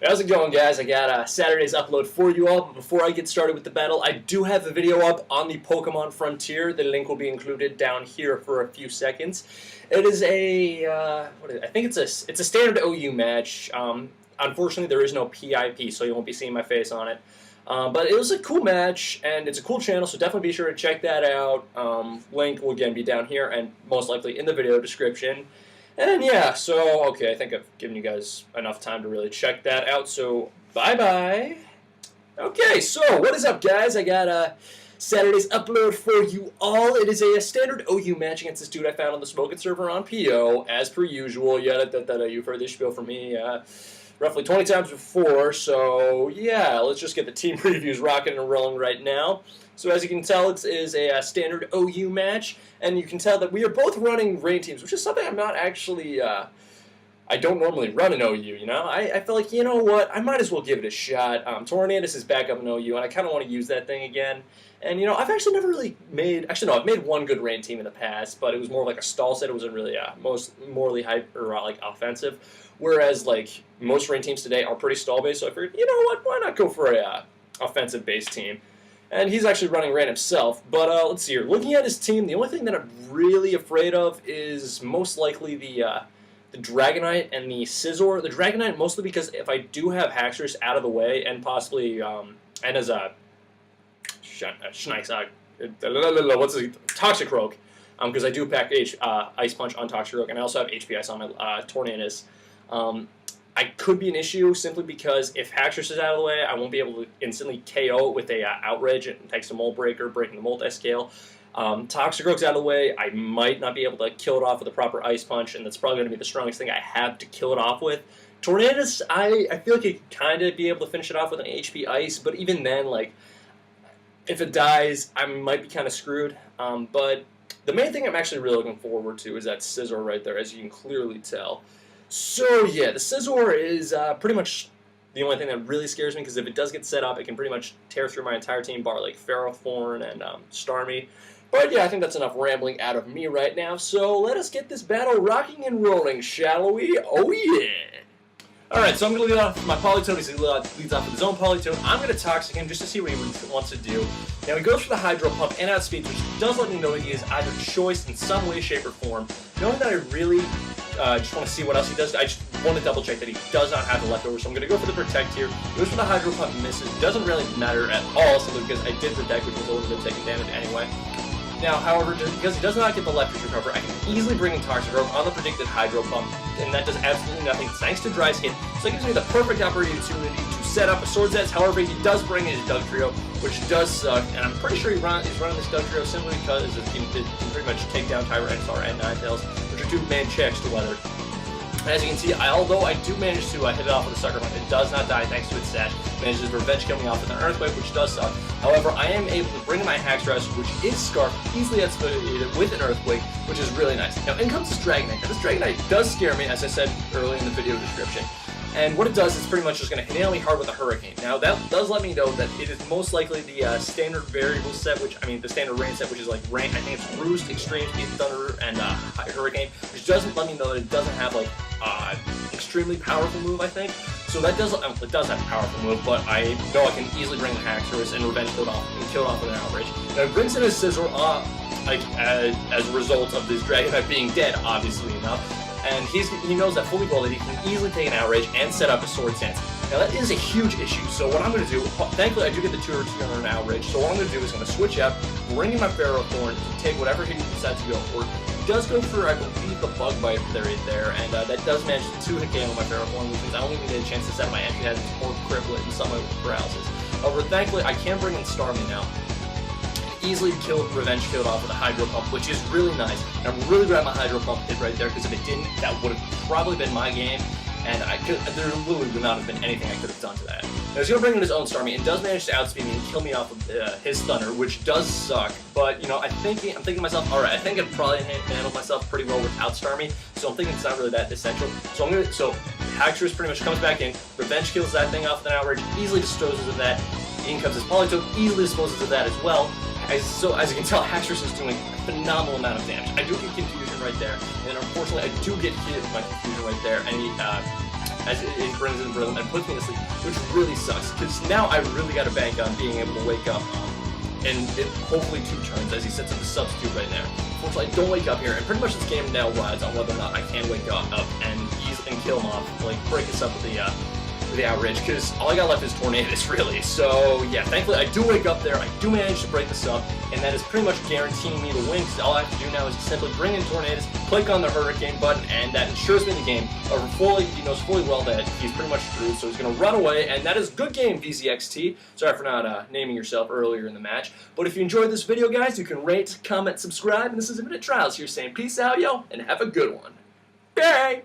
How's it going, guys? I got Saturday's upload for you all, but before I get started with the battle, I do have the video up on the Pokemon Frontier. The link will be included down here for a few seconds. It is a, I think it's a standard OU match. Unfortunately, there is no PIP, so you won't be seeing my face on it. But it was a cool match, and it's a cool channel, so definitely be sure to check that out. Link will again be down here, and most likely in the video description. And yeah, so, okay, I think I've given you guys enough time to really check that out, so bye-bye. Okay, so what is up, guys? I got Saturday's upload for you all. It is a standard OU match against this dude I found on the Smokin' server on PO, as per usual. You've heard this spiel from me roughly 20 times before, so yeah, let's just get the team previews rocking and rolling right now. So as you can tell, it is a standard OU match, and you can tell that we are both running rain teams, which is something I'm not actually, I don't normally run in OU, you know? I feel like, you know what, I might as well give it a shot. Tornadus is back up in OU, and I kind of want to use that thing again. And, you know, I've actually never really made, actually no, I've made one good rain team in the past, but it was more like a stall set. It wasn't really most morally hype or like offensive, whereas like most rain teams today are pretty stall-based, so I figured, you know what, why not go for a offensive-based team? And he's actually running rain himself. But let's see here. Looking at his team, the only thing that I'm really afraid of is most likely the Dragonite and the Scizor. The Dragonite mostly because if I do have Haxorus out of the way and possibly and as a what's his Toxicroak, because I do pack Ice Punch on Toxicroak, and I also have HP Ice on my Tornadus. I could be an issue simply because if Haxorus is out of the way, I won't be able to instantly KO it with a Outrage thanks to Mold Breaker, breaking the multi-scale. Toxicroak's out of the way, I might not be able to kill it off with a proper Ice Punch, and that's probably going to be the strongest thing I have to kill it off with. Tornadus, I feel like you could kind of be able to finish it off with an HP Ice, but even then, like, if it dies, I might be kind of screwed. But the main thing I'm actually really looking forward to is that Scizor right there, as you can clearly tell. So yeah, the Scizor is pretty much the only thing that really scares me, because if it does get set up, it can pretty much tear through my entire team, bar like Ferrothorn and Starmie. But yeah, I think that's enough rambling out of me right now, so let us get this battle rocking and rolling, shall we? Oh yeah! Alright, so I'm going to lead off with my Polytoad. He leads off with his own Polytoad. I'm going to Toxic him just to see what he wants to do. Now, he goes for the Hydro Pump and Outspeed, which does let me know that he is either choice in some way, shape, or form. Knowing that I really just want to see what else he does, I just want to double check that he does not have the leftover, so I'm going to go for the Protect here. He goes for the Hydro Pump, misses. Doesn't really matter at all, simply because I did Protect, which was a little bit taking damage anyway. Now, however, because he does not get the Electric Recover, I can easily bring in Toxicroak on the predicted Hydro Pump, and that does absolutely nothing thanks to Dry's hit, so it gives me the perfect opportunity to set up a Swords Dance. However, he does bring in his Dugtrio, which does suck, and I'm pretty sure he's running this Dugtrio simply because he can pretty much take down Tyranitar and Ninetales, which are two main checks to weather. As you can see, although I do manage to hit it off with a Sucker Punch, it does not die thanks to its Sash. Manages Revenge coming off with an Earthquake, which does suck. However, I am able to bring in my Haxorus, which is Scarf, easily outspeeded with an Earthquake, which is really nice. Now, in comes this Dragonite. Now, this Dragonite does scare me, as I said earlier in the video description. And what it does is pretty much just going to nail me hard with a Hurricane. Now, that does let me know that it is most likely the standard variable set, the standard rain set, which is like rain. I think it's Roost, Extreme Speed, Thunder, and Hurricane, which doesn't let me know that it doesn't have like extremely powerful move, I think. So that does, it does have a powerful move, but I know I can easily bring the Haxorus and Revenge kill it off with an Outrage. Now, it brings in a Scizor as a result of this Dragonite being dead, obviously enough. And he knows that fully well that he can easily take an Outrage and set up a Swords Dance. Now that is a huge issue, so what I'm going to do, thankfully I do get the 2 or 2 on an Outrage, so what I'm going to do is I'm going to switch out, bring in my Ferrothorn to take whatever hit he decides to go for. He does go for, I believe, the Bug Bite there, and that does manage to 2-hit KO my Ferrothorn, which means I don't even get a chance to set up my entry head or Criplet in some way with paralysis. However, thankfully I can bring in Starmie now. Easily Revenge killed off with a Hydro Pump, which is really nice. And I'm really glad my Hydro Pump hit right there, because if it didn't, that would have probably been my game, and there literally would not have been anything I could have done to that. Now he's going to bring in his own Starmie, and does manage to outspeed me and kill me off of his Thunder, which does suck, but, you know, I'm thinking to myself, alright, I think I'd probably handle myself pretty well without Starmie, so I'm thinking it's not really that essential. So Haxorus pretty much comes back in, Revenge kills that thing off with an Outrage, easily disposes of that. In comes his Polytoad, easily disposes of that as well. So as you can tell, Haxorus is doing a phenomenal amount of damage. I do get Confusion right there, and unfortunately I do get hit with my Confusion right there, and as he brings in rhythm and puts me to sleep, which really sucks, because now I really got to bank on being able to wake up in hopefully 2 turns as he sets up the substitute right there. Unfortunately, I don't wake up here, and pretty much this game now rides on whether or not I can wake up and kill him off, like break us up with the outrage, because all I got left is Tornadus, really. So yeah, thankfully I do wake up there, I do manage to break this up, and that is pretty much guaranteeing me to win, because all I have to do now is simply bring in Tornadus, click on the Hurricane button, and that ensures me the game. He knows fully well that he's pretty much through, so he's going to run away, and that is a good game, VZXT. Sorry for not naming yourself earlier in the match, but if you enjoyed this video, guys, you can rate, comment, subscribe, and this is Infinite Trials here saying peace out, yo, and have a good one. Bye!